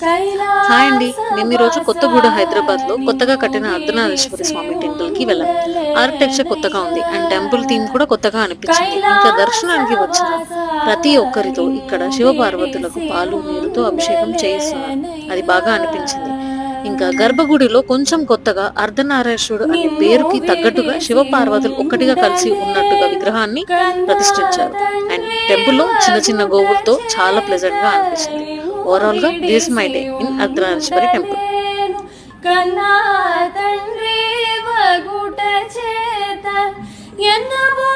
Hi అండి, మేము ఈరోజు కొత్తగూడ హైదరాబాద్ లో కొత్తగా కట్టిన అర్ధనారీశ్వర స్వామి టెంపుల్ కి వెళ్ళాం. ఆర్కిటెక్చర్ కొత్తగా ఉంది అండ్ టెంపుల్ థీమ్ కూడా కొత్తగా అనిపించింది. ఇంకా దర్శనానికి వచ్చిన ప్రతి ఒక్కరితో ఇక్కడ శివపార్వతులకు పాలు నీరుతో అభిషేకం చేయిస్తున్నారు. అది బాగా అనిపించింది. ఇంకా గర్భగుడిలో కొంచెం కొత్తగా అర్ధనారీశ్వరుడు అనే పేరుకి తగ్గట్టుగా శివపార్వతులు ఒక్కటిగా కలిసి ఉన్నట్టుగా విగ్రహాన్ని ప్రతిష్ఠించారు. అండ్ టెంపుల్లో చిన్న చిన్న గోవులతో చాలా ప్లెజెంట్ గా అనిపిస్తుంది. ఓవరాల్ గా this my day in Ardhanareeswari temple. కన్నా తండ్రి వగుట చేత ఎన్నబో